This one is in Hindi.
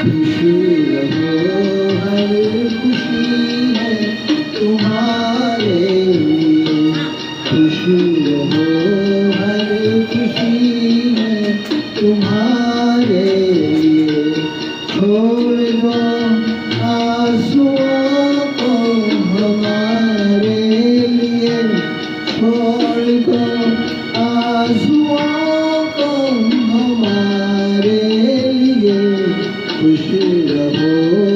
खुशी रहो हर खुशी है तुम्हारे लिए, खुशी रहो हर खुशी है तुम्हारे लिए। छोड़ दो आंसुओं को हमारे लिए, छोड़ दो आंसुओं को हमारे लिए। खुश रहो